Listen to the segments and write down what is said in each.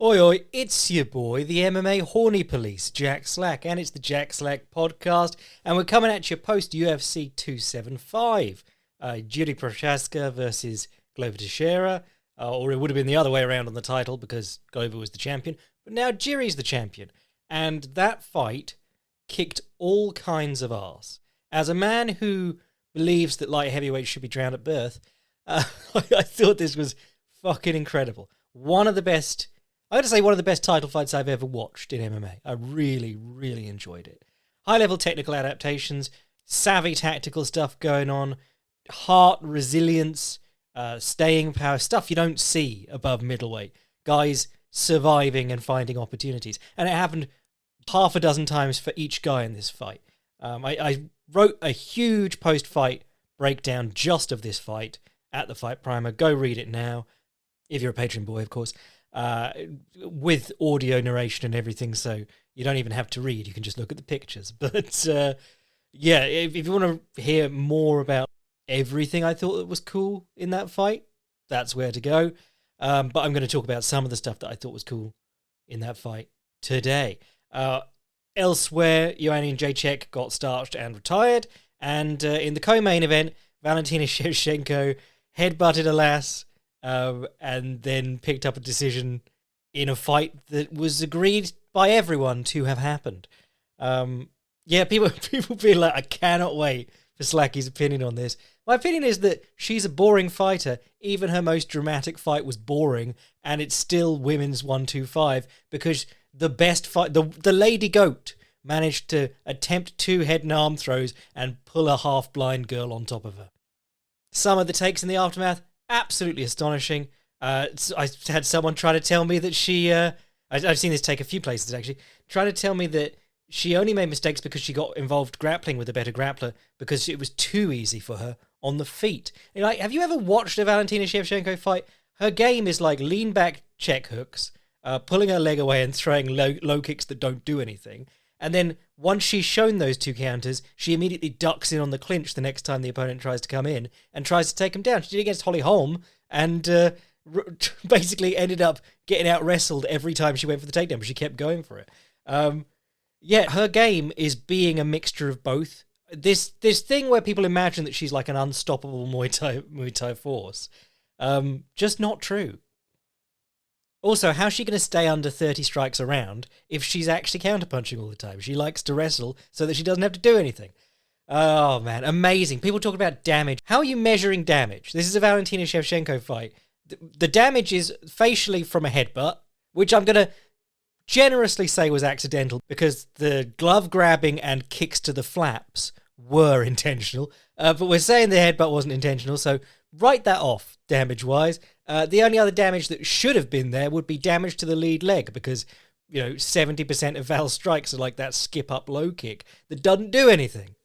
Oi, oi, it's your boy, the MMA Horny Police, Jack Slack, and it's the Jack Slack podcast, and we're coming at you post UFC 275. Jiri Prochaska versus Glover Teixeira, or it would have been the other way around on the title because Glover was the champion, but now Jiri's the champion. And that fight kicked all kinds of arse. As a man who believes that light heavyweights should be drowned at birth, I thought this was fucking incredible. One of the best I gotta say, one of the best title fights I've ever watched in MMA. I really, really enjoyed it. High level technical adaptations, savvy tactical stuff going on, heart, resilience, staying power, stuff you don't see above middleweight. Guys surviving and finding opportunities. And it happened half a dozen times for each guy in this fight. I wrote a huge post fight breakdown just of this fight at the Fight Primer. Go read it now, if you're a Patreon boy, of course. With audio narration and everything, so you don't even have to read, you can just look at the pictures. But yeah, if you want to hear more about everything I thought that was cool in that fight, that's where to go. But I'm going to talk about some of the stuff that I thought was cool in that fight today. Elsewhere, Joanna Jacek got starched and retired, and in the co-main event, Valentina Shevchenko headbutted Alas, and then picked up a decision in a fight that was agreed by everyone to have happened. Yeah, people feel like, I cannot wait for Slacky's opinion on this. My opinion is that she's a boring fighter. Even her most dramatic fight was boring, and it's still women's 125 because the best fight, the Lady Goat, managed to attempt 2 head and arm throws and pull a half-blind girl on top of her. Some of the takes in the aftermath, absolutely astonishing. I had someone try to tell me that she... I've seen this take a few places, actually. Try to tell me that she only made mistakes because she got involved grappling with a better grappler because it was too easy for her on the feet. And like, have you ever watched a Valentina Shevchenko fight? Her game is like lean back check hooks, pulling her leg away and throwing low kicks that don't do anything. And then once she's shown those 2 counters, she immediately ducks in on the clinch the next time the opponent tries to come in and tries to take him down. She did it against Holly Holm and basically ended up getting out-wrestled every time she went for the takedown, but she kept going for it. Yeah, her game is being a mixture of both. This thing where people imagine that she's like an unstoppable Muay Thai force, just not true. Also, how's she going to stay under 30 strikes a round if she's actually counterpunching all the time? She likes to wrestle so that she doesn't have to do anything. Oh, man, amazing. People talk about damage. How are you measuring damage? This is a Valentina Shevchenko fight. The damage is facially from a headbutt, which I'm going to generously say was accidental because the glove grabbing and kicks to the flaps were intentional. But we're saying the headbutt wasn't intentional, so write that off damage-wise. The only other damage that should have been there would be damage to the lead leg because, 70% of Val's strikes are like that skip-up low kick that doesn't do anything.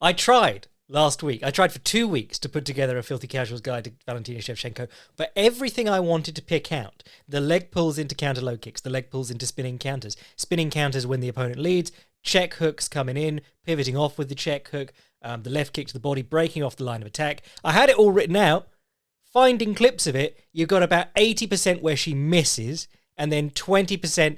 I tried last week. I tried for 2 weeks to put together a Filthy Casuals guide to Valentina Shevchenko, but everything I wanted to pick out, the leg pulls into counter low kicks, the leg pulls into spinning counters when the opponent leads, check hooks coming in, pivoting off with the check hook, the left kick to the body, breaking off the line of attack. I had it all written out. Finding clips of it, you've got about 80% where she misses, and then 20%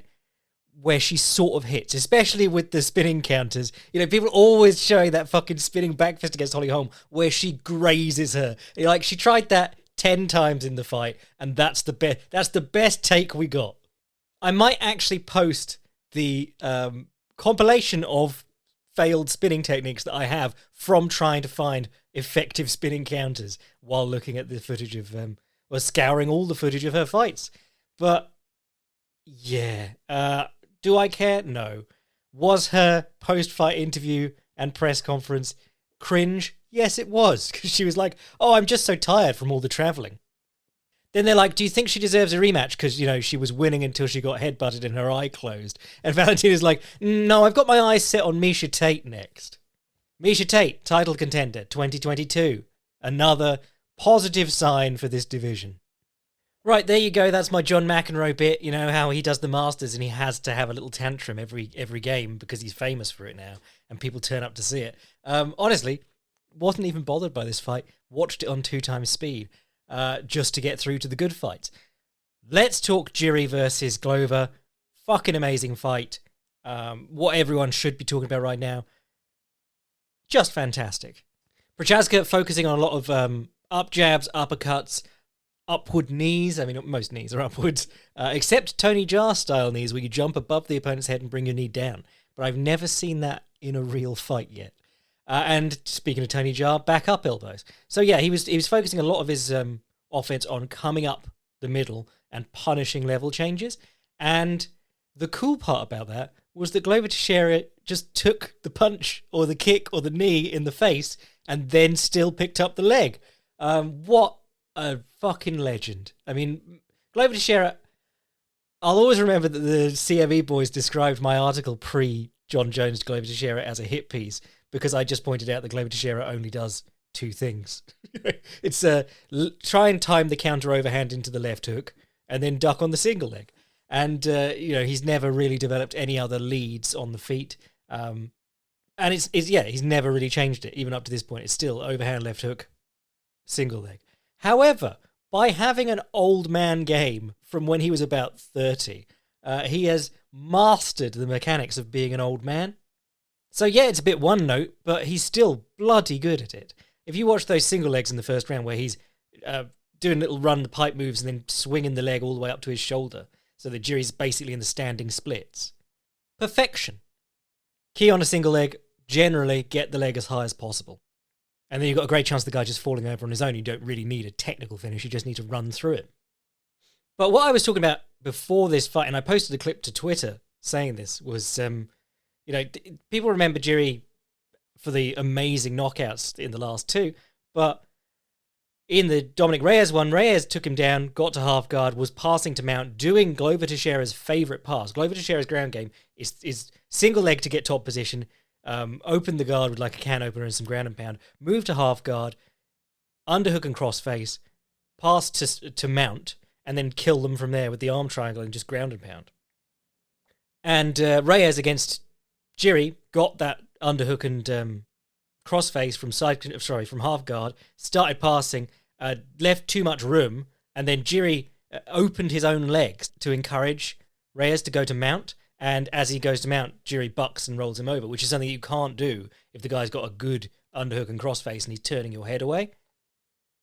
where she sort of hits, especially with the spinning counters. People always showing that fucking spinning back fist against Holly Holm where she grazes her. She tried that 10 times in the fight, and that's the best take we got. I might actually post the compilation of failed spinning techniques that I have from trying to find effective spinning counters while looking at the footage of or scouring all the footage of her fights. But yeah, do I care? No. Was her post-fight interview and press conference cringe? Yes, it was, because she was like, "Oh, I'm just so tired from all the traveling." Then they're like, "Do you think she deserves a rematch?" Because, she was winning until she got headbutted and her eye closed. And Valentina's like, "No, I've got my eyes set on Miesha Tate next." Miesha Tate, title contender, 2022. Another positive sign for this division. Right, there you go. That's my John McEnroe bit. You know how he does the Masters and he has to have a little tantrum every game because he's famous for it now and people turn up to see it. Honestly, wasn't even bothered by this fight. Watched it on 2 times speed just to get through to the good fights. Let's talk Jiri versus Glover. Fucking amazing fight. What everyone should be talking about right now. Just fantastic. Prochaska focusing on a lot of up jabs, uppercuts, upward knees. I mean, most knees are upwards, except Tony Jaa style knees where you jump above the opponent's head and bring your knee down. But I've never seen that in a real fight yet. And speaking of Tony Jaa, back up elbows. So yeah, he was focusing a lot of his offense on coming up the middle and punishing level changes. And the cool part about that was that Glover Teixeira just took the punch or the kick or the knee in the face and then still picked up the leg. What a fucking legend. I mean, Glover Teixeira, I'll always remember that the CME boys described my article pre-John Jones to Glover Teixeira as a hit piece because I just pointed out that Glover Teixeira only does two things. It's try and time the counter overhand into the left hook and then duck on the single leg. And, he's never really developed any other leads on the feet. And he's never really changed it, even up to this point. It's still overhand left hook, single leg. However, by having an old man game from when he was about 30, he has mastered the mechanics of being an old man. So yeah, it's a bit one note, but he's still bloody good at it. If you watch those single legs in the first round where he's doing little run the pipe moves and then swinging the leg all the way up to his shoulder, so the Jiri's basically in the standing splits. Perfection. Key on a single leg, generally get the leg as high as possible. And then you've got a great chance of the guy just falling over on his own. You don't really need a technical finish, you just need to run through it. But what I was talking about before this fight, and I posted a clip to Twitter saying this, was, people remember Jiri for the amazing knockouts in the last two, but in the Dominic Reyes one, Reyes took him down, got to half guard, was passing to mount, doing Glover Teixeira's favourite pass. Glover Teixeira's ground game is single leg to get top position, open the guard with like a can opener and some ground and pound, move to half guard, underhook and cross face, pass to mount, and then kill them from there with the arm triangle and just ground and pound. And Reyes against Jiri got that underhook and crossface from half guard, started passing, left too much room, and then Jiri opened his own legs to encourage Reyes to go to mount, and as he goes to mount, Jiri bucks and rolls him over, which is something you can't do if the guy's got a good underhook and crossface and he's turning your head away,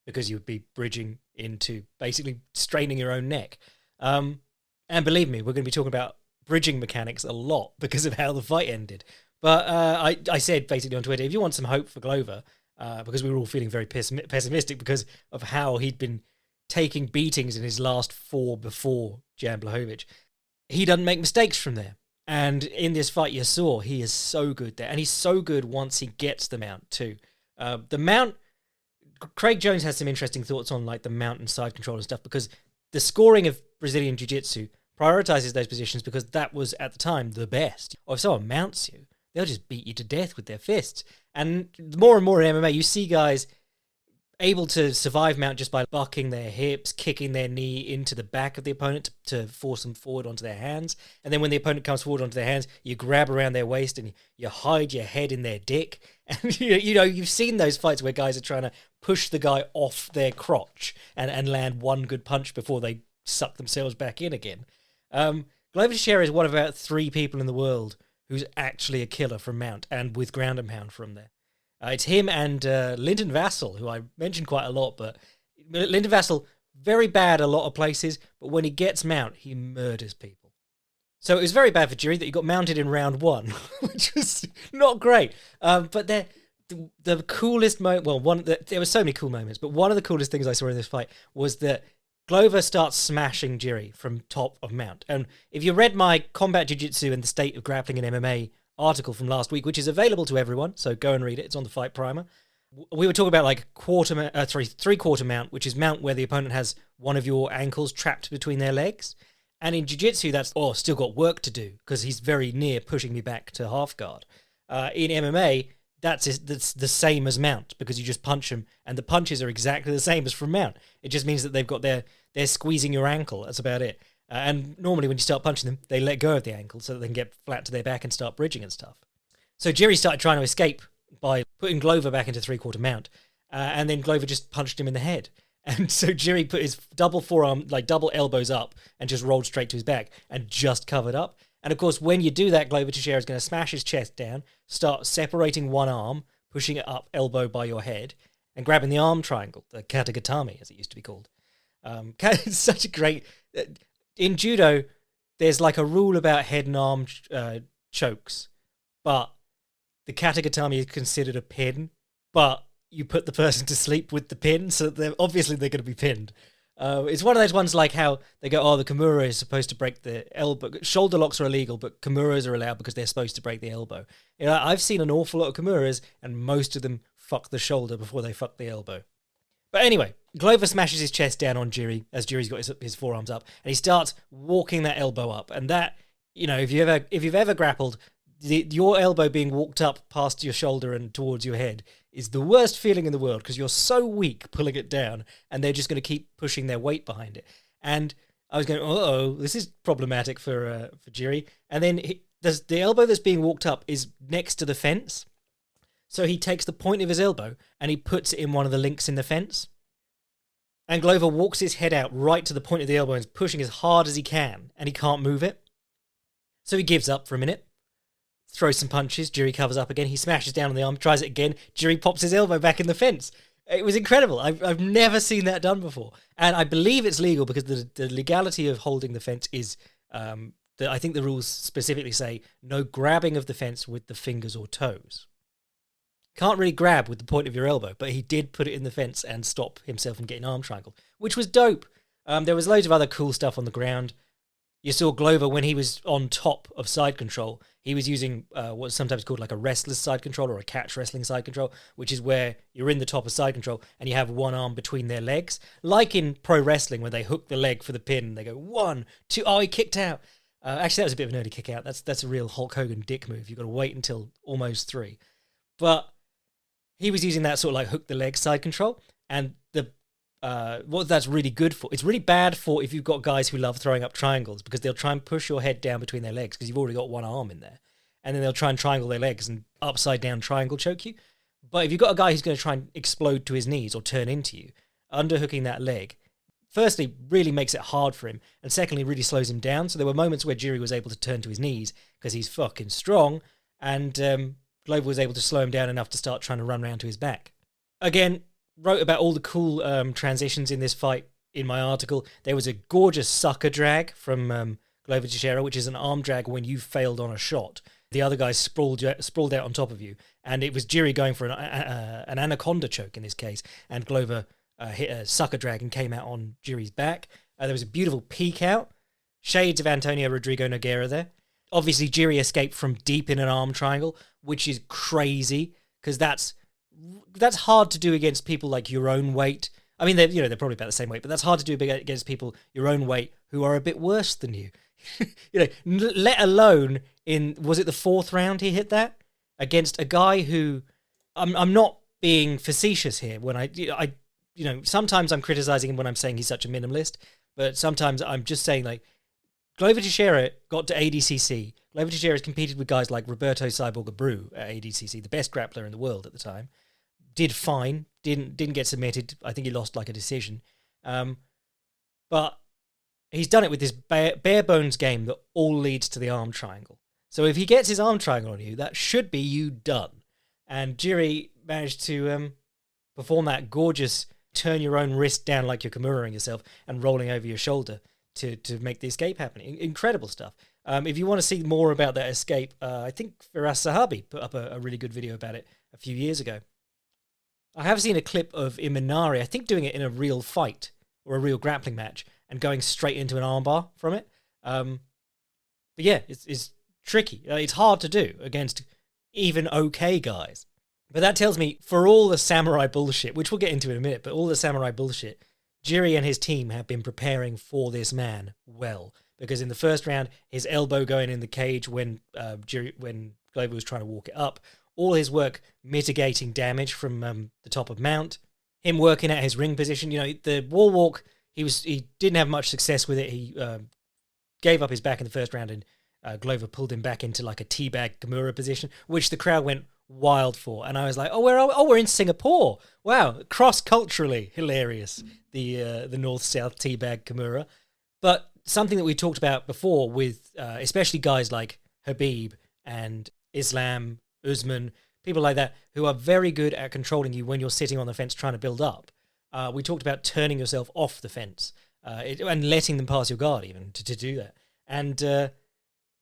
because you would be bridging into basically straining your own neck. And believe me, we're going to be talking about bridging mechanics a lot because of how the fight ended. But I said basically on Twitter, if you want some hope for Glover, because we were all feeling very pessimistic because of how he'd been taking beatings in his last four before Jan Blachowicz, he doesn't make mistakes from there. And in this fight you saw, he is so good there. And he's so good once he gets the mount too. The mount, Craig Jones has some interesting thoughts on like the mount and side control and stuff, because the scoring of Brazilian Jiu-Jitsu prioritizes those positions because that was at the time the best. Or if someone mounts you, they'll just beat you to death with their fists. And more and more in MMA, you see guys able to survive mount just by bucking their hips, kicking their knee into the back of the opponent to force them forward onto their hands. And then when the opponent comes forward onto their hands, you grab around their waist and you hide your head in their dick. And you've seen those fights where guys are trying to push the guy off their crotch and land one good punch before they suck themselves back in again. Glover Teixeira is one of about 3 people in the world who's actually a killer from mount and with ground and pound from there. It's him and Lyndon Vassell, who I mentioned quite a lot, but Lyndon Vassell, very bad a lot of places, but when he gets mount, he murders people. So it was very bad for Jiri that he got mounted in round 1, which was not great. But the coolest moment, there were so many cool moments, but one of the coolest things I saw in this fight was that Glover starts smashing Jiri from top of mount. And if you read my Combat Jiu-Jitsu and the State of Grappling in MMA article from last week, which is available to everyone, so go and read it. It's on the Fight Primer. We were talking about like three-quarter mount, which is mount where the opponent has one of your ankles trapped between their legs. And in Jiu-Jitsu, that's still got work to do because he's very near pushing me back to half guard. In MMA, that's the same as mount because you just punch them, and the punches are exactly the same as from mount. It just means that they're squeezing your ankle. That's about it. And normally when you start punching them, they let go of the ankle so that they can get flat to their back and start bridging and stuff. So Jiri started trying to escape by putting Glover back into three-quarter mount, and then Glover just punched him in the head. And so Jiri put his double forearm, like double elbows up, and just rolled straight to his back and just covered up. And of course, when you do that, Glover Teixeira is going to smash his chest down, start separating one arm, pushing it up, elbow by your head, and grabbing the arm triangle, the katagatame, as it used to be called. It's such a great... In judo, there's like a rule about head and arm chokes, but the katagatame is considered a pin, but you put the person to sleep with the pin, so they're going to be pinned. It's one of those ones like how they go, oh, the kimura is supposed to break the elbow. Shoulder locks are illegal, but kimuras are allowed because they're supposed to break the elbow. You know, I've seen an awful lot of kimuras, and most of them fuck the shoulder before they fuck the elbow. But anyway, Glover smashes his chest down on Jiri as Jiri's got his forearms up, and he starts walking that elbow up. And that, you know, if you've ever grappled, your elbow being walked up past your shoulder and towards your head is the worst feeling in the world because you're so weak pulling it down, and they're just going to keep pushing their weight behind it. And I was going, uh-oh, this is problematic for Jiri. And then the elbow that's being walked up is next to the fence. So he takes the point of his elbow and he puts it in one of the links in the fence. And Glover walks his head out right to the point of the elbow and is pushing as hard as he can, and he can't move it. So he gives up for a minute, throws some punches, Jiri covers up again, he smashes down on the arm, tries it again, Jiri pops his elbow back in the fence. It was incredible. I've never seen that done before. And I believe it's legal because the legality of holding the fence is, I think the rules specifically say no grabbing of the fence with the fingers or toes. Can't really grab with the point of your elbow, but he did put it in the fence and stop himself from getting arm triangled, which was dope. There was loads of other cool stuff on the ground. You saw Glover, when he was on top of side control, he was using what's sometimes called like a wrestler's side control or a catch wrestling side control, which is where you're in the top of side control and you have one arm between their legs. Like in pro wrestling, where they hook the leg for the pin and they go 1, 2, oh, he kicked out. Actually, that was a bit of an early kick out. That's a real Hulk Hogan dick move. You've got to wait until almost 3. But he was using that sort of like hook the leg side control, and what that's really good for. It's really bad for if you've got guys who love throwing up triangles, because they'll try and push your head down between their legs because you've already got one arm in there, and then they'll try and triangle their legs and upside down triangle choke you. But if you've got a guy who's going to try and explode to his knees or turn into you, underhooking that leg, firstly, really makes it hard for him, and secondly, really slows him down. So there were moments where Jiri was able to turn to his knees because he's fucking strong, and Glover was able to slow him down enough to start trying to run around to his back. Again, wrote about all the cool transitions in this fight in my article. There was a gorgeous sucker drag from Glover Teixeira, which is an arm drag when you failed on a shot. The other guy sprawled out on top of you, and it was Jiri going for an anaconda choke in this case, and Glover hit a sucker drag and came out on Jiri's back. There was a beautiful peek out. Shades of Antonio Rodrigo Nogueira there. Obviously, Jiri escaped from deep in an arm triangle, which is crazy, because that's hard to do against people like your own weight. I mean, they're probably about the same weight, but that's hard to do against people your own weight who are a bit worse than you. Let alone was it the 4th round he hit that? Against a guy who, I'm not being facetious here when I sometimes I'm criticizing him when I'm saying he's such a minimalist, but sometimes I'm just saying, like, Glover Teixeira got to ADCC. Glover Teixeira has competed with guys like Roberto Cyborg Abreu at ADCC, the best grappler in the world at the time. Did fine, didn't get submitted. I think he lost like a decision. But he's done it with this bare bones game that all leads to the arm triangle. So if he gets his arm triangle on you, that should be you done. And Jiri managed to perform that gorgeous turn your own wrist down like you're kimuraing yourself and rolling over your shoulder to make the escape happen. Incredible stuff. If you want to see more about that escape, I think Firas Sahabi put up a really good video about it a few years ago. I have seen a clip of Imanari, I think, doing it in a real fight or a real grappling match and going straight into an armbar from it. But yeah, it's tricky. It's hard to do against even okay guys. But that tells me, for all the samurai bullshit, which we'll get into in a minute, but all the samurai bullshit, Jiri and his team have been preparing for this man well. Because in the first round, his elbow going in the cage when Glover was trying to walk it up, all his work mitigating damage from the top of mount, him working at his ring position. The wall walk, he didn't have much success with it. He gave up his back in the first round, and Glover pulled him back into like a teabag Kimura position, which the crowd went, wild for. And I was like, we're in Singapore. Wow, cross-culturally hilarious, the North-South teabag Kimura. But something that we talked about before with especially guys like Khabib and Islam, Usman, people like that, who are very good at controlling you when you're sitting on the fence trying to build up. We talked about turning yourself off the fence and letting them pass your guard even to do that. And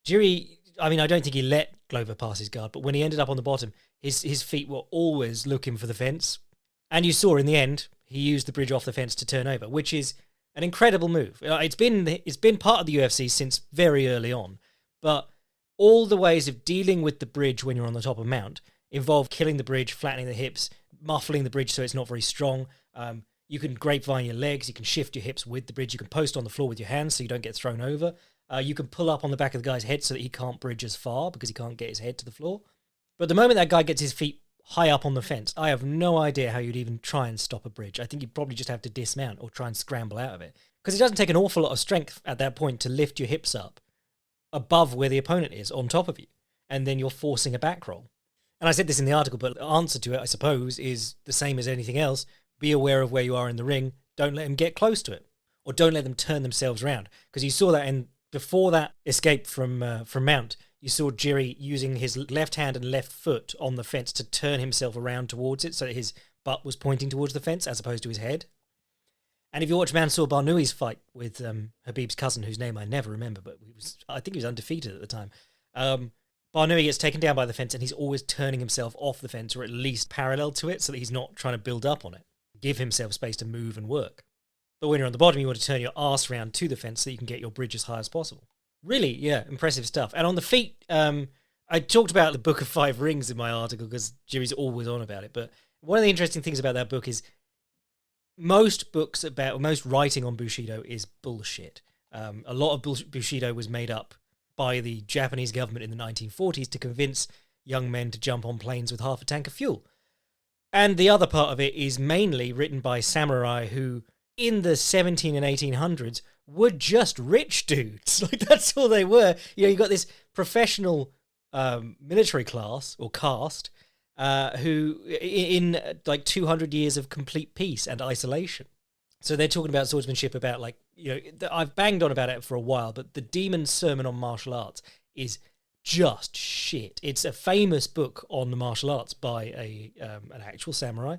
Jiri, I mean, I don't think he let Glover pass his guard, but when he ended up on the bottom, his feet were always looking for the fence. And you saw in the end, he used the bridge off the fence to turn over, which is an incredible move. It's been part of the UFC since very early on, but all the ways of dealing with the bridge when you're on the top of a mount involve killing the bridge, flattening the hips, muffling the bridge so it's not very strong. You can grapevine your legs, you can shift your hips with the bridge, you can post on the floor with your hands so you don't get thrown over. You can pull up on the back of the guy's head so that he can't bridge as far because he can't get his head to the floor. But the moment that guy gets his feet high up on the fence, I have no idea how you'd even try and stop a bridge. I think you'd probably just have to dismount or try and scramble out of it. Because it doesn't take an awful lot of strength at that point to lift your hips up above where the opponent is, on top of you. And then you're forcing a back roll. And I said this in the article, but the answer to it, I suppose, is the same as anything else. Be aware of where you are in the ring. Don't let them get close to it. Or don't let them turn themselves around. Because you saw that before that escape from Mount, you saw Jiri using his left hand and left foot on the fence to turn himself around towards it so that his butt was pointing towards the fence as opposed to his head. And if you watch Mansour Barnoui's fight with Khabib's cousin, whose name I never remember, but I think he was undefeated at the time, Barnoui gets taken down by the fence and he's always turning himself off the fence or at least parallel to it so that he's not trying to build up on it. Give himself space to move and work. But when you're on the bottom, you want to turn your arse around to the fence so you can get your bridge as high as possible. Really, yeah, impressive stuff. And on the feet, I talked about the Book of Five Rings in my article because Jimmy's always on about it. But one of the interesting things about that book is most writing on Bushido is bullshit. A lot of Bushido was made up by the Japanese government in the 1940s to convince young men to jump on planes with half a tank of fuel. And the other part of it is mainly written by samurai who, in the 17 and 1800s, were just rich dudes. Like, that's all they were. You know, you got this professional military class or caste who in like 200 years of complete peace and isolation. So they're talking about swordsmanship, about like, you know, I've banged on about it for a while, but the Demon's Sermon on Martial Arts is just shit. It's a famous book on the martial arts by an actual samurai,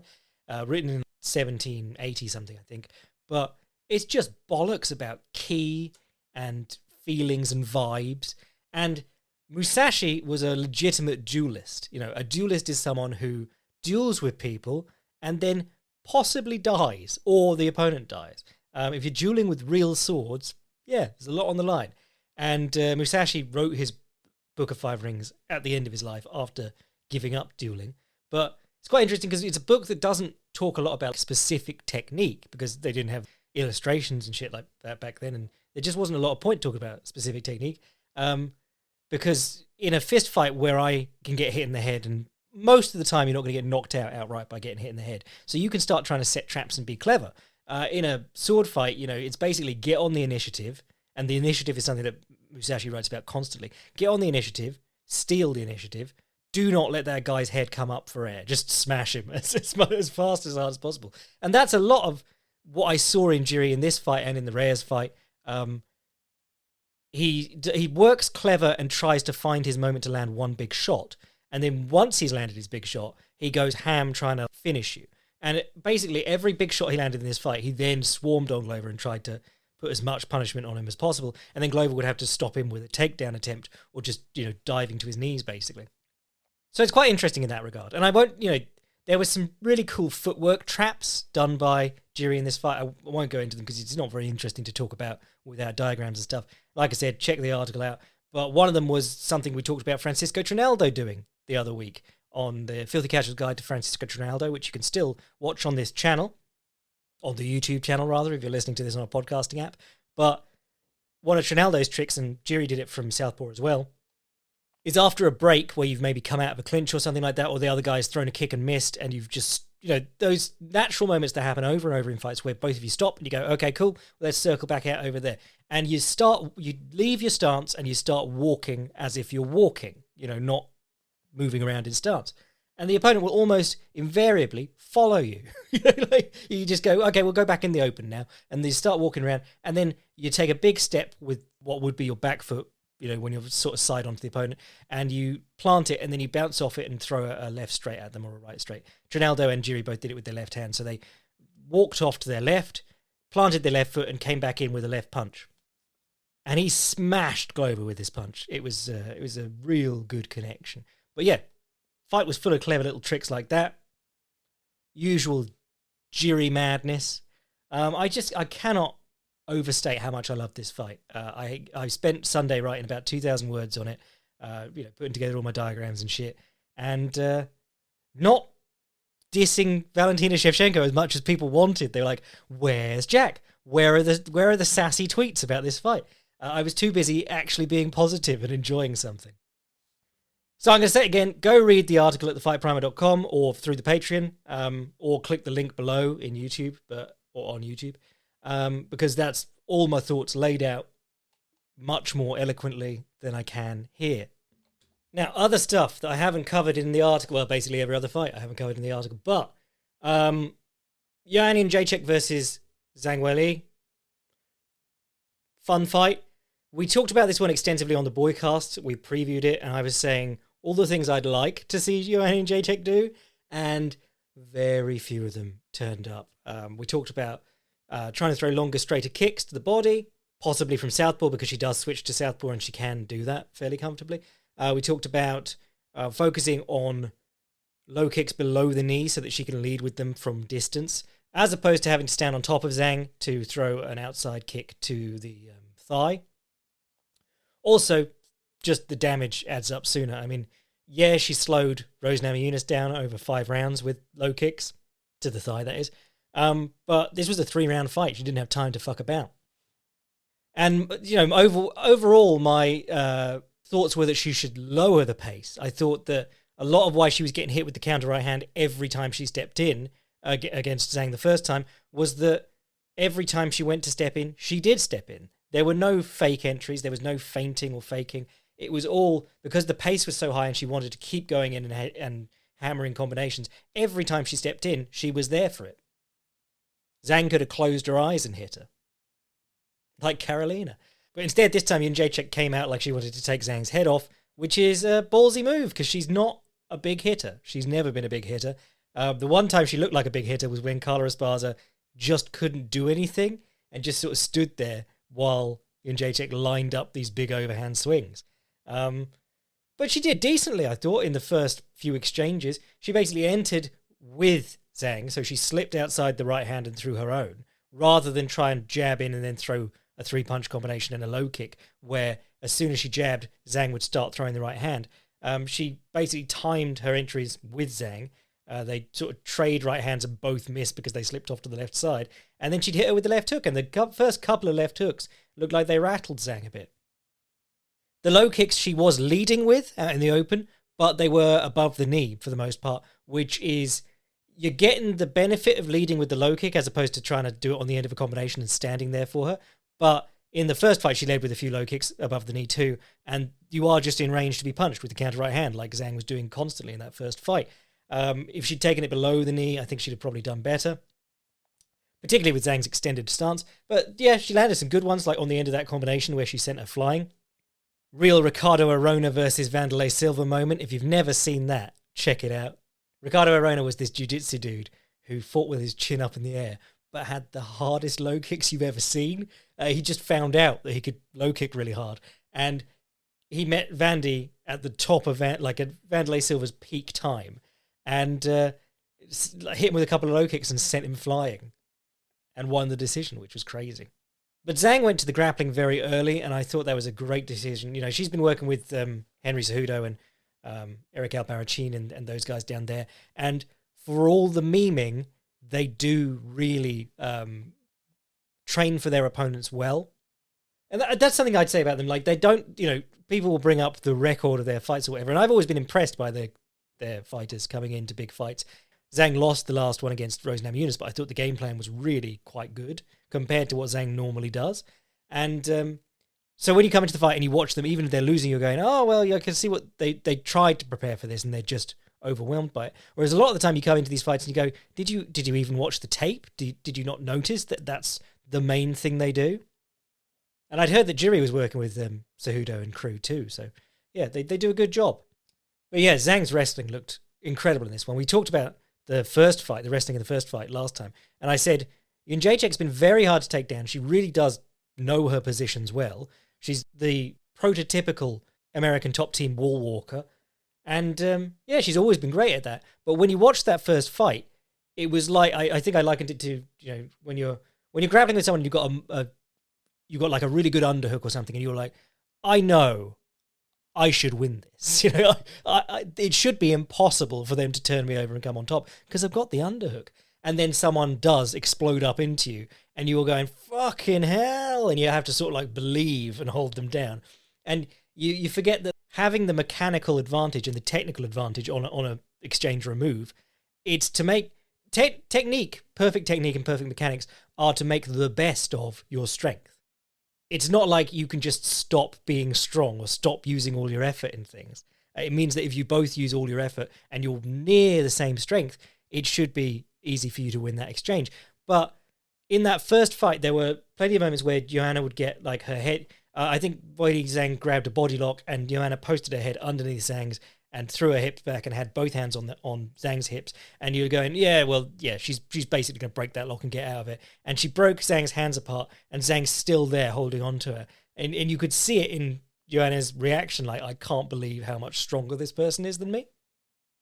written in 1780 something, I think. But it's just bollocks about ki and feelings and vibes. And Musashi was a legitimate duelist. You know, a duelist is someone who duels with people and then possibly dies, or the opponent dies. If you're dueling with real swords, yeah, there's a lot on the line. And Musashi wrote his Book of Five Rings at the end of his life after giving up dueling. But it's quite interesting because it's a book that doesn't talk a lot about specific technique because they didn't have illustrations and shit like that back then, and there just wasn't a lot of point talking about specific technique. Because in a fist fight where I can get hit in the head, and most of the time you're not going to get knocked out outright by getting hit in the head, so you can start trying to set traps and be clever. In a sword fight, you know, it's basically get on the initiative, and the initiative is something that Musashi writes about constantly. Get on the initiative, steal the initiative, do not let that guy's head come up for air. Just smash him as fast, as hard as possible. And that's a lot of what I saw in Jiri in this fight and in the Reyes fight. He works clever and tries to find his moment to land one big shot. And then once he's landed his big shot, he goes ham trying to finish you. And basically every big shot he landed in this fight, he then swarmed on Glover and tried to put as much punishment on him as possible. And then Glover would have to stop him with a takedown attempt or just, you know, diving to his knees, basically. So it's quite interesting in that regard. And I won't, you know, there was some really cool footwork traps done by Jiri in this fight. I won't go into them because it's not very interesting to talk about without diagrams and stuff. Like I said, check the article out. But one of them was something we talked about Francisco Trinaldo doing the other week on the Filthy Casual's Guide to Francisco Trinaldo, which you can still watch on this channel, on the YouTube channel rather, if you're listening to this on a podcasting app. But one of Trinaldo's tricks, and Jiri did it from Southpaw as well, is after a break where you've maybe come out of a clinch or something like that, or the other guy's thrown a kick and missed, and you've just, you know, those natural moments that happen over and over in fights where both of you stop and you go, okay, cool, let's circle back out over there. And you leave your stance and you start walking as if you're walking, you know, not moving around in stance. and the opponent will almost invariably follow you. Like, you just go, okay, we'll go back in the open now, and you start walking around, and then you take a big step with what would be your back foot, when you're sort of side onto the opponent, and you plant it, and then you bounce off it and throw a left straight at them or a right straight. Trinaldo and Jiri both did it with their left hand, so they walked off to their left, planted their left foot, and came back in with a left punch. And he smashed Glover with this punch. It was a real good connection. But yeah, fight was full of clever little tricks like that. Usual Jiri madness. I cannot overstate how much I love this fight. I spent Sunday writing about 2,000 words on it, putting together all my diagrams and shit, and not dissing Valentina Shevchenko as much as people wanted. They were like, "Where's Jack? Where are the sassy tweets about this fight?" I was too busy actually being positive and enjoying something. So I'm going to say it again, go read the article at thefightprimer.com or through the Patreon, or click the link below in YouTube, or on YouTube. Because that's all my thoughts laid out much more eloquently than I can here. Now, other stuff that I haven't covered in the article, well, basically every other fight I haven't covered in the article, but Joanna Jędrzejczyk versus Zhang Weili, fun fight. We talked about this one extensively on the Boycast. We previewed it, and I was saying all the things I'd like to see Joanna Jędrzejczyk do, and very few of them turned up. We talked about trying to throw longer, straighter kicks to the body, possibly from southpaw, because she does switch to southpaw and she can do that fairly comfortably. We talked about focusing on low kicks below the knee so that she can lead with them from distance, as opposed to having to stand on top of Zhang to throw an outside kick to the thigh. Also, just the damage adds up sooner. I mean, yeah, she slowed Rose Namajunas down over 5 rounds with low kicks, to the thigh, that is. But this was a 3-round fight. She didn't have time to fuck about. And, overall, my thoughts were that she should lower the pace. I thought that a lot of why she was getting hit with the counter right hand every time she stepped in against Zhang the first time was that every time she went to step in, she did step in. There were no fake entries. There was no feinting or faking. It was all because the pace was so high and she wanted to keep going in and hammering combinations. Every time she stepped in, she was there for it. Zhang could have closed her eyes and hit her, like Carolina. But instead, this time, Jędrzejczyk came out like she wanted to take Zhang's head off, which is a ballsy move because she's not a big hitter. She's never been a big hitter. The one time she looked like a big hitter was when Carla Esparza just couldn't do anything and just sort of stood there while Jędrzejczyk lined up these big overhand swings. But she did decently, I thought, in the first few exchanges. She basically entered with Zhang, so she slipped outside the right hand and threw her own, rather than try and jab in and then throw a 3-punch combination and a low kick, where as soon as she jabbed, Zhang would start throwing the right hand. She basically timed her entries with Zhang. They sort of trade right hands and both missed because they slipped off to the left side. And then she'd hit her with the left hook, and the first couple of left hooks looked like they rattled Zhang a bit. The low kicks she was leading with out in the open, but they were above the knee for the most part, which is, you're getting the benefit of leading with the low kick as opposed to trying to do it on the end of a combination and standing there for her. But in the first fight, she led with a few low kicks above the knee too, and you are just in range to be punched with the counter right hand, like Zhang was doing constantly in that first fight. If she'd taken it below the knee, I think she'd have probably done better, particularly with Zhang's extended stance. But yeah, she landed some good ones, like on the end of that combination where she sent her flying. Real Ricardo Arona versus Vanderlei Silva moment. If you've never seen that, check it out. Ricardo Arona was this jiu-jitsu dude who fought with his chin up in the air, but had the hardest low kicks you've ever seen. He just found out that he could low kick really hard. And he met Vandy at the top of at Vanderlei Silva's peak time, and hit him with a couple of low kicks and sent him flying and won the decision, which was crazy. But Zhang went to the grappling very early, and I thought that was a great decision. She's been working with Henry Cejudo and Eric Albarracin and those guys down there. And for all the memeing, they do really train for their opponents well. And that's something I'd say about them. Like, they don't, people will bring up the record of their fights or whatever. And I've always been impressed by their fighters coming into big fights. Zhang lost the last one against Rose Namajunas, but I thought the game plan was really quite good compared to what Zhang normally does. And so when you come into the fight and you watch them, even if they're losing, you're going, oh, well, I can see what they tried to prepare for this and they're just overwhelmed by it. Whereas a lot of the time you come into these fights and you go, did you even watch the tape? Did you not notice that that's the main thing they do? And I'd heard that Jiri was working with Cejudo and crew too. So yeah, they do a good job. But yeah, Zhang's wrestling looked incredible in this one. We talked about the first fight, the wrestling in the first fight last time. And I said, Jędrzejczyk's been very hard to take down. She really does know her positions well. She's the prototypical American top team wall walker. And yeah, she's always been great at that. But when you watch that first fight, it was like, I think I likened it to, when you're grappling with someone, you've got like a really good underhook or something, and you're like, I know I should win this. It should be impossible for them to turn me over and come on top because I've got the underhook. And then someone does explode up into you, and you're going, fucking hell, and you have to sort of like believe and hold them down. And you forget that having the mechanical advantage and the technical advantage on a exchange or a move, it's to make technique, perfect technique and perfect mechanics are to make the best of your strength. It's not like you can just stop being strong or stop using all your effort in things. It means that if you both use all your effort and you're near the same strength, it should be easy for you to win that exchange. But in that first fight, there were plenty of moments where Joanna would get like her head. I think Weili Zhang grabbed a body lock and Joanna posted her head underneath Zhang's and threw her hips back and had both hands on Zhang's hips. And you're going, she's basically going to break that lock and get out of it. And she broke Zhang's hands apart, and Zhang's still there holding on to her. And you could see it in Joanna's reaction, like, I can't believe how much stronger this person is than me.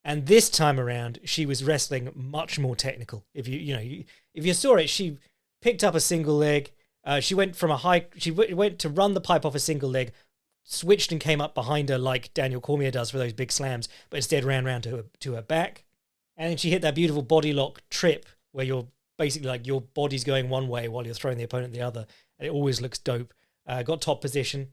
And this time around, she was wrestling much more technical. If you saw it, she picked up a single leg. She went went to run the pipe off a single leg, switched and came up behind her like Daniel Cormier does for those big slams, but instead ran around to her back. And then she hit that beautiful body lock trip where you're basically like your body's going one way while you're throwing the opponent the other. And it always looks dope. Got top position.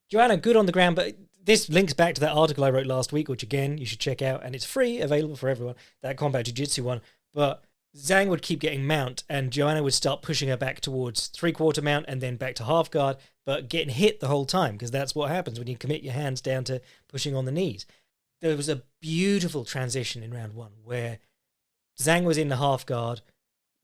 Joanna, good on the ground, but this links back to that article I wrote last week, which again, you should check out. And it's free, available for everyone, that Combat Jiu-Jitsu one. But Zhang would keep getting mount, and Joanna would start pushing her back towards three-quarter mount and then back to half guard, but getting hit the whole time, because that's what happens when you commit your hands down to pushing on the knees. There was a beautiful transition in round one where Zhang was in the half guard,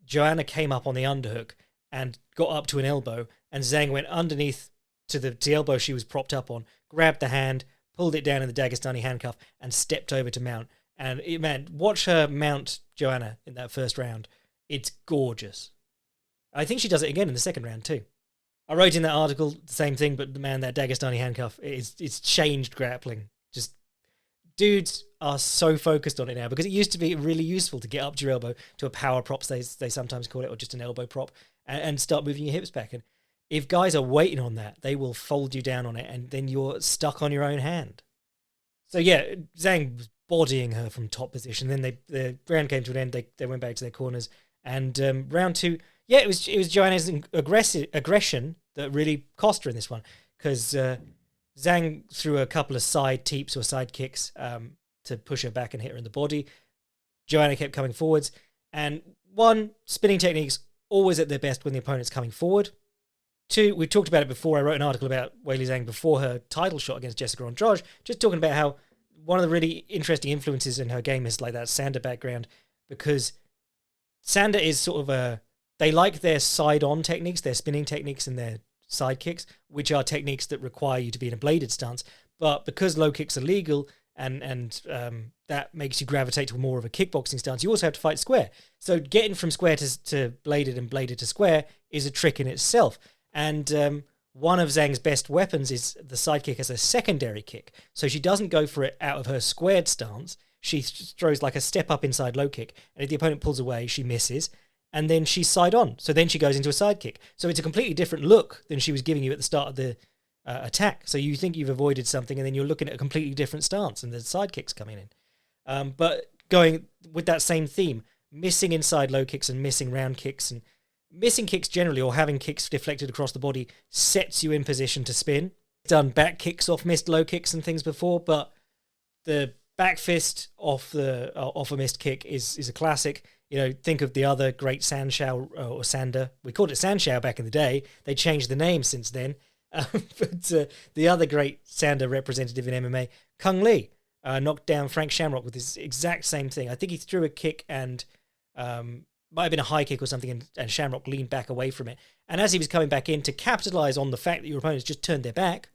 Joanna came up on the underhook and got up to an elbow, and Zhang went underneath to the elbow she was propped up on, grabbed the hand, pulled it down in the Dagestani handcuff, and stepped over to mount. And watch her mount Joanna in that first round. It's gorgeous. I think she does it again in the second round too. I wrote in that article the same thing, but man, that Dagestani handcuff, it's changed grappling. Just dudes are so focused on it now, because it used to be really useful to get up to your elbow to a power prop, they sometimes call it, or just an elbow prop, and start moving your hips back. And if guys are waiting on that, they will fold you down on it, and then you're stuck on your own hand. So yeah, Zhang was bodying her from top position. Then the round came to an end. They went back to their corners, and round two, yeah, it was Joanna's aggression that really cost her in this one, because Zhang threw a couple of side teeps or side kicks to push her back and hit her in the body. Joanna kept coming forwards, and one, spinning techniques always at their best when the opponent's coming forward. Two, we talked about it before. I wrote an article about Weili Zhang before her title shot against Jessica Andrade, just talking about how one of the really interesting influences in her game is like that Sanda background, because Sanda is sort of they like their side-on techniques, their spinning techniques and their side kicks, which are techniques that require you to be in a bladed stance. But because low kicks are legal and that makes you gravitate to more of a kickboxing stance, you also have to fight square. So getting from square to bladed and bladed to square is a trick in itself. And one of Zhang's best weapons is the side kick as a secondary kick. So she doesn't go for it out of her squared stance. She throws like a step up inside low kick. And if the opponent pulls away, she misses. And then she's side on. So then she goes into a side kick. So it's a completely different look than she was giving you at the start of the attack. So you think you've avoided something, and then you're looking at a completely different stance, and the side kicks coming in. But going with that same theme, missing inside low kicks and missing round kicks, and missing kicks generally, or having kicks deflected across the body, sets you in position to spin. Done back kicks off missed low kicks and things before, but the back fist off a missed kick is a classic. Think of the other great Sanshao or Sanda. We called it Sanshao back in the day. They changed the name since then. But the other great Sanda representative in MMA, Kung Lee. knocked down Frank Shamrock with this exact same thing. I think he threw a kick and might have been a high kick or something, and Shamrock leaned back away from it. And as he was coming back in to capitalize on the fact that your opponents just turned their back,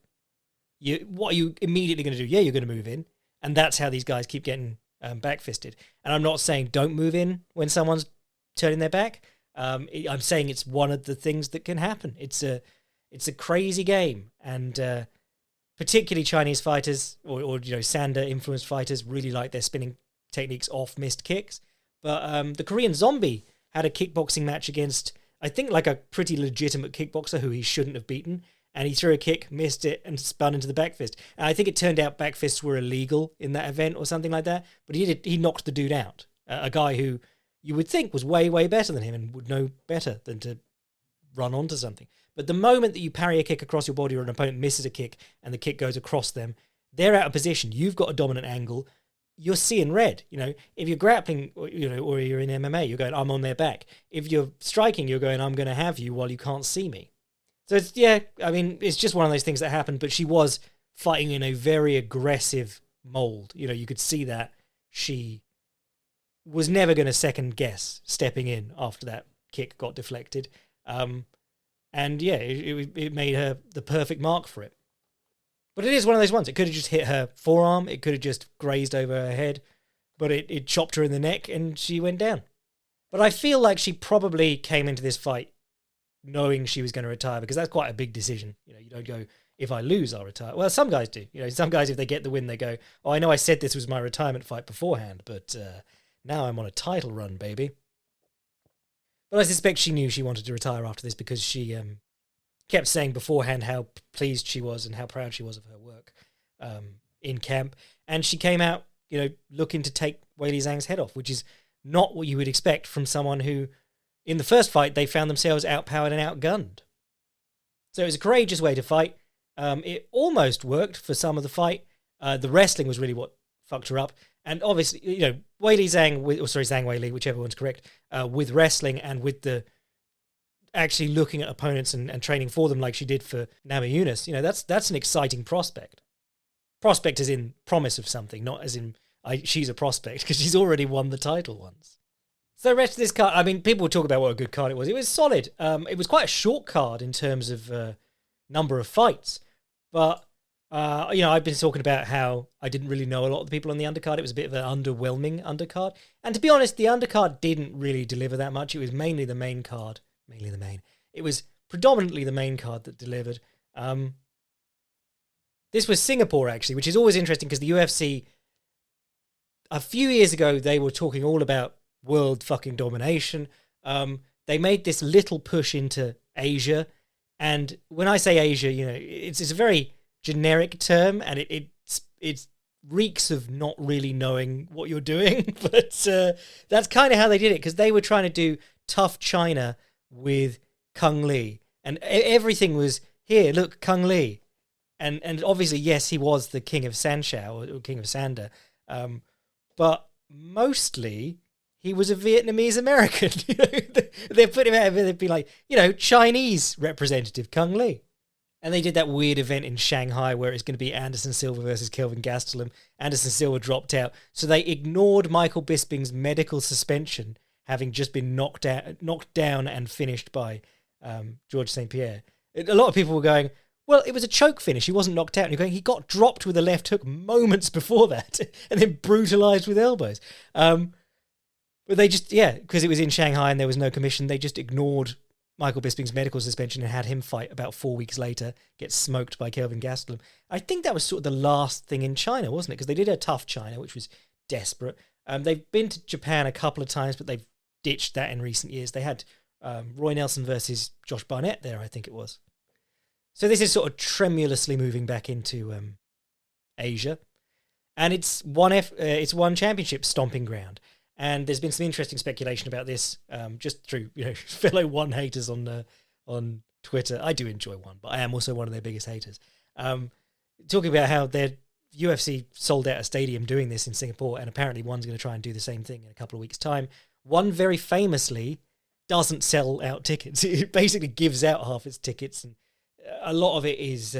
what are you immediately going to do? Yeah, you're going to move in. And that's how these guys keep getting back-fisted. And I'm not saying don't move in when someone's turning their back. I'm saying it's one of the things that can happen. It's a crazy game. And particularly Chinese fighters or Sanda influenced fighters really like their spinning techniques off missed kicks. But the Korean Zombie had a kickboxing match against, I think, like a pretty legitimate kickboxer who he shouldn't have beaten. And he threw a kick, missed it, and spun into the back fist. And I think it turned out back fists were illegal in that event or something like that. But he knocked the dude out. A guy who you would think was way, way better than him and would know better than to run onto something. But the moment that you parry a kick across your body or an opponent misses a kick and the kick goes across them, they're out of position. You've got a dominant angle. You're seeing red. If you're grappling, or you're in MMA, you're going, I'm on their back. If you're striking, you're going, I'm going to have you while you can't see me. So it's just one of those things that happened, but she was fighting in a very aggressive mold. You could see that she was never going to second guess stepping in after that kick got deflected. It made her the perfect mark for it. But it is one of those ones. It could have just hit her forearm. It could have just grazed over her head, but it chopped her in the neck and she went down. But I feel like she probably came into this fight knowing she was going to retire, because that's quite a big decision. You don't go, if I lose, I'll retire. Well, some guys do. Some guys, if they get the win, they go, oh, I know I said this was my retirement fight beforehand, but now I'm on a title run, baby. But I suspect she knew she wanted to retire after this, because she kept saying beforehand how pleased she was and how proud she was of her work in camp. And she came out, looking to take Weili Zhang's head off, which is not what you would expect from someone who, in the first fight, they found themselves outpowered and outgunned. So it was a courageous way to fight. It almost worked for some of the fight. The wrestling was really what fucked her up. And obviously, Weili Zhang, Zhang Weili, whichever one's correct, with wrestling and with the actually looking at opponents and training for them like she did for Namajunas, that's an exciting prospect. Prospect as in promise of something, not as in she's a prospect, because she's already won the title once. So the rest of this card, people will talk about what a good card it was. It was solid. It was quite a short card in terms of number of fights. But, I've been talking about how I didn't really know a lot of the people on the undercard. It was a bit of an underwhelming undercard. And to be honest, the undercard didn't really deliver that much. It was mainly the main card. It was predominantly the main card that delivered. This was Singapore, actually, which is always interesting, because the UFC, a few years ago, they were talking all about world fucking domination. They made this little push into Asia, and when I say Asia, it's a very generic term, and it reeks of not really knowing what you're doing. But that's kind of how they did it, because they were trying to do tough China with Kung Lee, and everything was here. Look, Kung Lee, and obviously, yes, he was the king of Sanshao or king of Sanda, but mostly he was a Vietnamese American. They put him out, they'd be like, Chinese representative Kung Lee. And they did that weird event in Shanghai where it's going to be Anderson Silva versus Kelvin Gastelum. Anderson Silva dropped out. So they ignored Michael Bisping's medical suspension, having just been knocked down and finished by George St. Pierre. A lot of people were going, well, it was a choke finish. He wasn't knocked out. And you're going, he got dropped with a left hook moments before that and then brutalized with elbows. But they just, because it was in Shanghai and there was no commission, they just ignored Michael Bisping's medical suspension and had him fight about 4 weeks later, get smoked by Kelvin Gastelum. I think that was sort of the last thing in China, wasn't it? Because they did a tough China, which was desperate. They've been to Japan a couple of times, but they've ditched that in recent years. They had Roy Nelson versus Josh Barnett there, I think it was. So this is sort of tremulously moving back into Asia. And it's one championship stomping ground. And there's been some interesting speculation about this, just through fellow One haters on Twitter. I do enjoy One, but I am also one of their biggest haters. Talking about how their UFC sold out a stadium doing this in Singapore, and apparently One's going to try and do the same thing in a couple of weeks' time. One very famously doesn't sell out tickets. It basically gives out half its tickets, and a lot of it is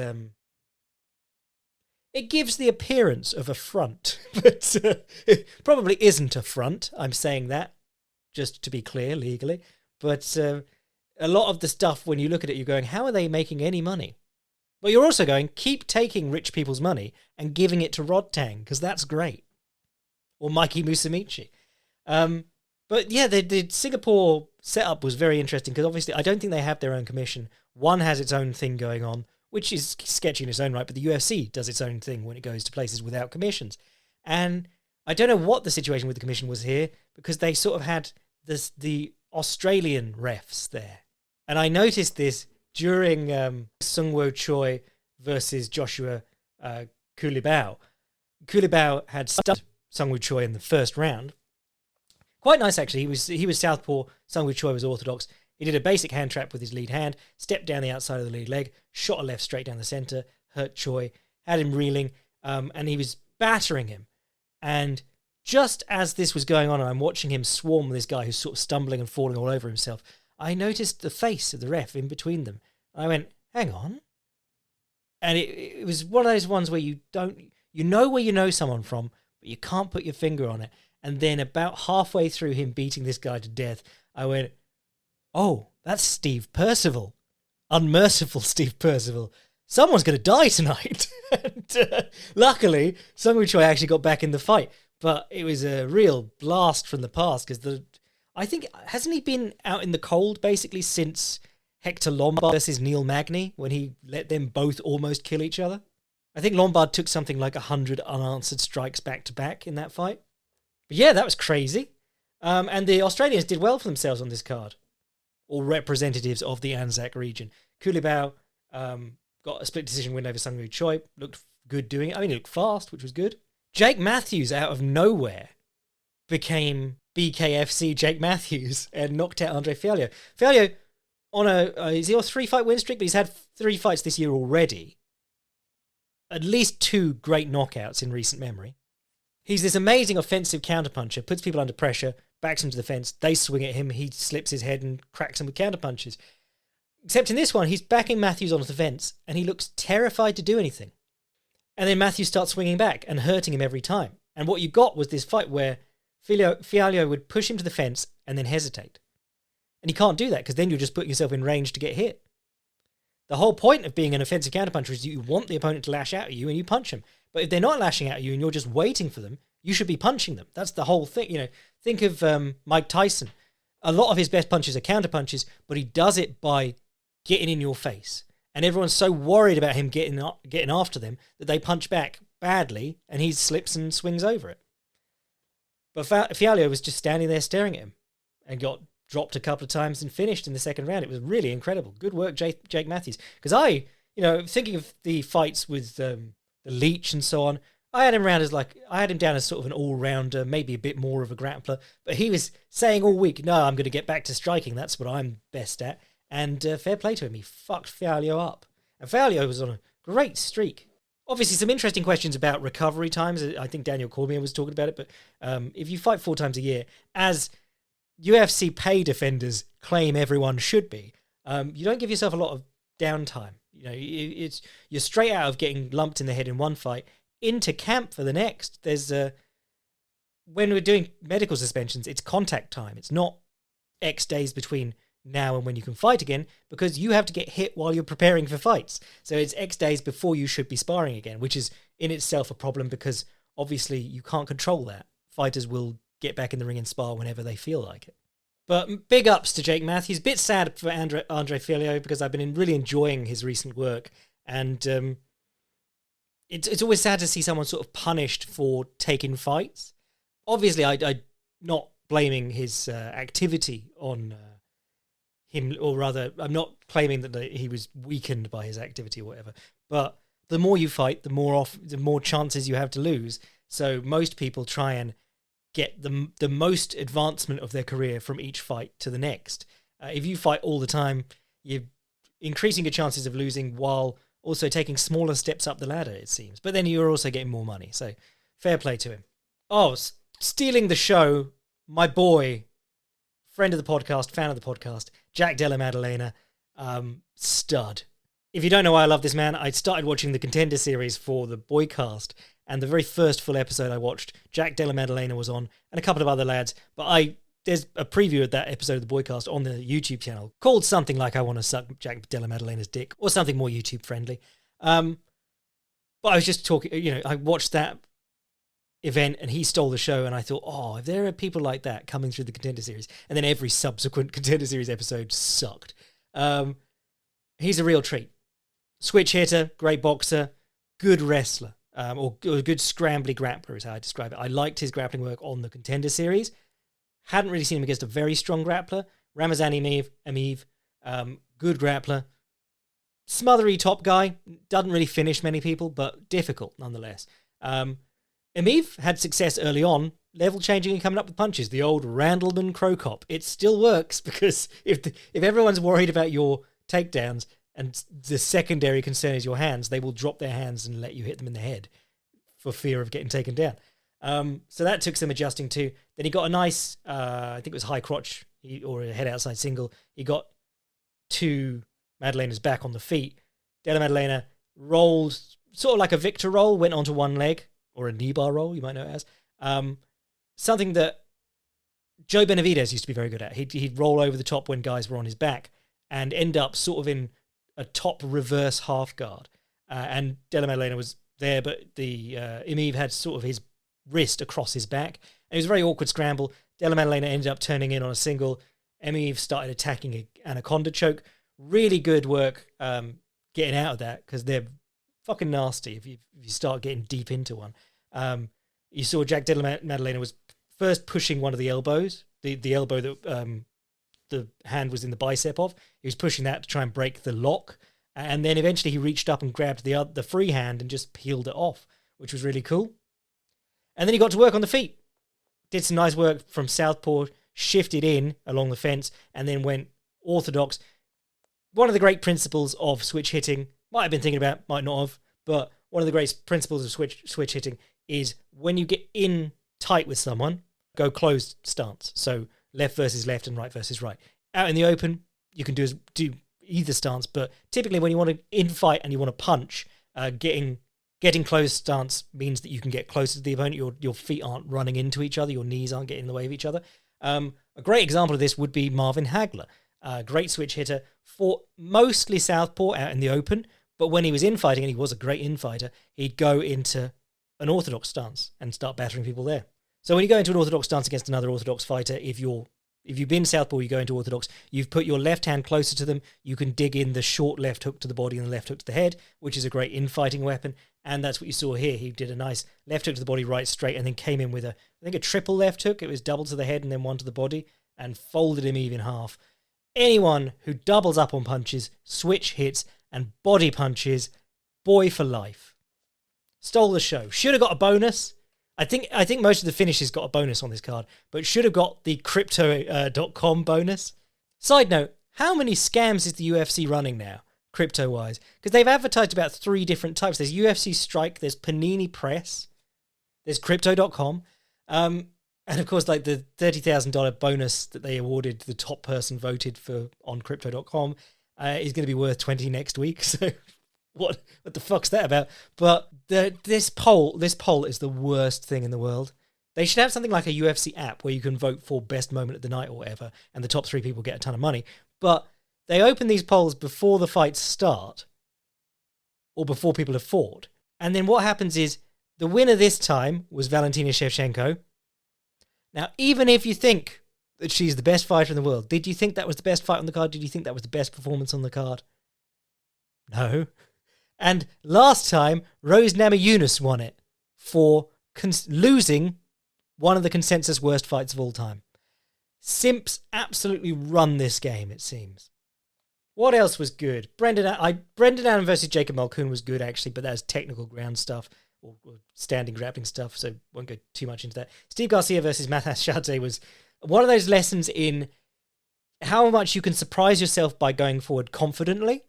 It gives the appearance of a front, but it probably isn't a front. I'm saying that, just to be clear, legally. But a lot of the stuff, when you look at it, you're going, how are they making any money? But you're also going, keep taking rich people's money and giving it to Rodtang, because that's great. Or Mikey Musumeci. But yeah, the Singapore setup was very interesting, because obviously I don't think they have their own commission. One has its own thing going on, which is sketchy in its own right, but the UFC does its own thing when it goes to places without commissions. And I don't know what the situation with the commission was here, because they sort of had the Australian refs there. And I noticed this during Seungwoo Choi versus Joshua Kulibao. Kulibao had stunned Seungwoo Choi in the first round. Quite nice, actually. He was southpaw, Seungwoo Choi was orthodox. He did a basic hand trap with his lead hand, stepped down the outside of the lead leg, shot a left straight down the centre, hurt Choi, had him reeling, and he was battering him. And just as this was going on, and I'm watching him swarm this guy who's sort of stumbling and falling all over himself, I noticed the face of the ref in between them. I went, hang on. And it was one of those ones where you know where you know someone from, but you can't put your finger on it. And then about halfway through him beating this guy to death, I went, oh, that's Steve Percival. Unmerciful Steve Percival. Someone's going to die tonight. And luckily, Seungwoo Choi actually got back in the fight. But it was a real blast from the past, because I think, hasn't he been out in the cold basically since Hector Lombard versus Neil Magny, when he let them both almost kill each other? I think Lombard took something like 100 unanswered strikes back to back in that fight. But yeah, that was crazy. And the Australians did well for themselves on this card. All representatives of the Anzac region. Kulibao got a split decision win over Seungwoo Choi. Looked good doing it. I mean, he looked fast, which was good. Jake Matthews, out of nowhere, became BKFC Jake Matthews and knocked out Andre Fialho. Fialho, on is he on a 3-fight win streak? But he's had 3 fights this year already. At least 2 great knockouts in recent memory. He's this amazing offensive counterpuncher, puts people under pressure, backs them to the fence, they swing at him, he slips his head and cracks them with counterpunches. Except in this one, he's backing Matthews onto the fence, and he looks terrified to do anything. And then Matthews starts swinging back and hurting him every time. And what you got was this fight where Fialho would push him to the fence and then hesitate. And you can't do that, because then you're just putting yourself in range to get hit. The whole point of being an offensive counterpuncher is you want the opponent to lash out at you and you punch them. But if they're not lashing out at you and you're just waiting for them, you should be punching them. That's the whole thing. You know, think of Mike Tyson. A lot of his best punches are counter punches, but he does it by getting in your face. And everyone's so worried about him getting after them that they punch back badly, and he slips and swings over it. But Fialho was just standing there staring at him and got dropped a couple of times and finished in the second round. It was really incredible. Good work, Jake Matthews. Because thinking of the fights with the Leech and so on, I had him down as sort of an all-rounder, maybe a bit more of a grappler. But he was saying all week, no, I'm going to get back to striking. That's what I'm best at. And fair play to him. He fucked Fialho up. And Fialho was on a great streak. Obviously, some interesting questions about recovery times. I think Daniel Cormier was talking about it. But if you fight 4 times a year, as UFC pay defenders claim everyone should be, you don't give yourself a lot of downtime. You know, you're straight out of getting lumped in the head in one fight into camp for the next. There's when we're doing medical suspensions, it's contact time. It's not X days between now and when you can fight again, because you have to get hit while you're preparing for fights. So it's X days before you should be sparring again, which is in itself a problem, because obviously you can't control that. Fighters will get back in the ring and spar whenever they feel like it. But big ups to Jake Matthews. Bit sad for Andre Fialho, because I've been really enjoying his recent work. And it's always sad to see someone sort of punished for taking fights. Obviously, I'm not blaming his activity on him, or rather, I'm not claiming that he was weakened by his activity or whatever. But the more you fight, the more chances you have to lose. So most people try and get the most advancement of their career from each fight to the next. If you fight all the time, you're increasing your chances of losing while also taking smaller steps up the ladder, it seems. But then you're also getting more money. So fair play to him. Oh, stealing the show, my boy, friend of the podcast, fan of the podcast, Jack Della Maddalena, stud. If you don't know why I love this man, I started watching the Contender series for the Boycast, and the very first full episode I watched, Jack Della Maddalena was on, and a couple of other lads, but there's a preview of that episode of the Boycast on the YouTube channel called something like I Want to Suck Jack Della Maddalena's Dick, or something more YouTube friendly. But I was just talking, I watched that event and he stole the show, and I thought, oh, if there are people like that coming through the Contender series, and then every subsequent Contender series episode sucked. He's a real treat. Switch hitter, great boxer, good wrestler, or good scrambly grappler is how I describe it. I liked his grappling work on the Contender series. Hadn't really seen him against a very strong grappler. Ramazan Emeev, good grappler. Smothery top guy, doesn't really finish many people, but difficult nonetheless. Emeev had success early on, level changing and coming up with punches. The old Randleman Crow Cop. It still works because if everyone's worried about your takedowns and the secondary concern is your hands, they will drop their hands and let you hit them in the head for fear of getting taken down. So that took some adjusting too. Then he got a nice, I think it was high crotch or a head outside single. He got to Maddalena's back on the feet. Della Maddalena rolled sort of like a Victor roll, went onto one leg, or a knee bar roll, you might know it as. Something that Joe Benavidez used to be very good at. He'd roll over the top when guys were on his back and end up sort of in a top reverse half guard. And Della Maddalena was there, but the Emeev had sort of his wrist across his back. And it was a very awkward scramble. Della Maddalena ended up turning in on a single. Emeev started attacking an anaconda choke. Really good work getting out of that, because they're fucking nasty if you start getting deep into one. You saw Jack Della Maddalena was first pushing one of the elbows, the elbow that the hand was in the bicep of. He was pushing that to try and break the lock, and then eventually he reached up and grabbed the free hand and just peeled it off, which was really cool. And then he got to work on the feet. Did some nice work from southpaw, shifted in along the fence, and then went orthodox. One of the great principles of switch hitting, might have been thinking about, might not have, but one of the great principles of switch hitting is when you get in tight with someone, go closed stance. So left versus left and right versus right. Out in the open, you can do either stance, but typically when you want to in-fight and you want to punch, getting closed stance means that you can get closer to the opponent. Your feet aren't running into each other. Your knees aren't getting in the way of each other. A great example of this would be Marvin Hagler. Great switch hitter, fought mostly southpaw out in the open, but when he was infighting, and he was a great infighter, he'd go into an orthodox stance and start battering people there. So when you go into an orthodox stance against another orthodox fighter, if you've been southpaw, you go into orthodox, you've put your left hand closer to them, you can dig in the short left hook to the body and the left hook to the head, which is a great infighting weapon, and that's what you saw here. He did a nice left hook to the body, right straight, and then came in with a triple left hook. It was double to the head and then one to the body, and folded him in half. Anyone who doubles up on punches, switch hits, and body punches, boy for life. Stole the show. Should have got a bonus. I think most of the finishes got a bonus on this card, but should have got the Crypto.com bonus. Side note, how many scams is the UFC running now, crypto-wise? Because they've advertised about 3 different types. There's UFC Strike, there's Panini Press, there's Crypto.com, and of course, like the $30,000 bonus that they awarded the top person voted for on Crypto.com is going to be worth 20 next week. So what the fuck's that about? But this poll is the worst thing in the world. They should have something like a UFC app where you can vote for best moment of the night or whatever, and the top 3 people get a ton of money. But they open these polls before the fights start, or before people have fought. And then what happens is the winner this time was Valentina Shevchenko. Now, even if you think that she's the best fighter in the world, did you think that was the best fight on the card? Did you think that was the best performance on the card? No. And last time, Rose Namajunas won it for losing one of the consensus worst fights of all time. Simps absolutely run this game, it seems. What else was good? Brendan Allen versus Jacob Malkoun was good, actually, but that's technical ground stuff. Or standing grappling stuff, so won't go too much into that. Steve Garcia versus Matt Ashadze was one of those lessons in how much you can surprise yourself by going forward confidently.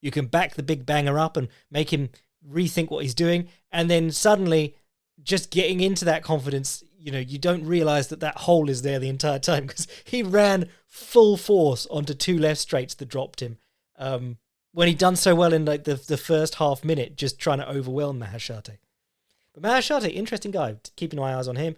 You can back the big banger up and make him rethink what he's doing, and then suddenly just getting into that confidence, you don't realize that hole is there the entire time, because he ran full force onto 2 left straights that dropped him. when he'd done so well in like the first half minute, just trying to overwhelm Maheshate. But Maheshate, interesting guy. Keeping my eyes on him.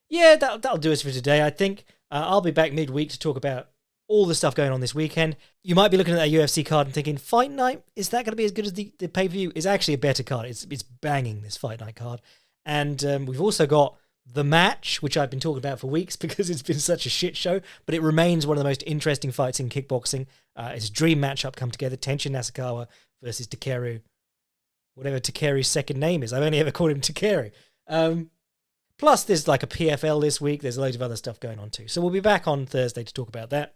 Yeah, that'll do us for today, I think. I'll be back midweek to talk about all the stuff going on this weekend. You might be looking at that UFC card and thinking, Fight Night, is that going to be as good as the pay-per-view? It's actually a better card. It's banging, this Fight Night card. And we've also got The Match, which I've been talking about for weeks because it's been such a shit show, but it remains one of the most interesting fights in kickboxing. It's a dream matchup come together. Tenshin Nasukawa versus Takeru, whatever Takeru's second name is. I've only ever called him Takeru. Plus, there's like a PFL this week. There's loads of other stuff going on too. So we'll be back on Thursday to talk about that.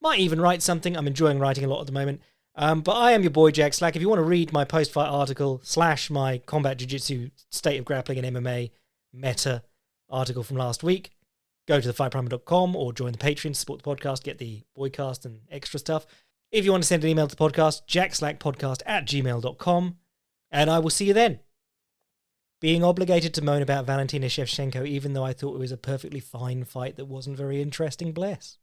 Might even write something. I'm enjoying writing a lot at the moment. But I am your boy, Jack Slack. If you want to read my post-fight article / my combat jiu-jitsu, state of grappling and MMA meta article from last week, go to thefightprimer.com or join the Patreon to support the podcast, get the boycast and extra stuff. If you want to send an email to the podcast, jackslackpodcast@gmail.com, and I will see you then. Being obligated to moan about Valentina Shevchenko, even though I thought it was a perfectly fine fight that wasn't very interesting, bless.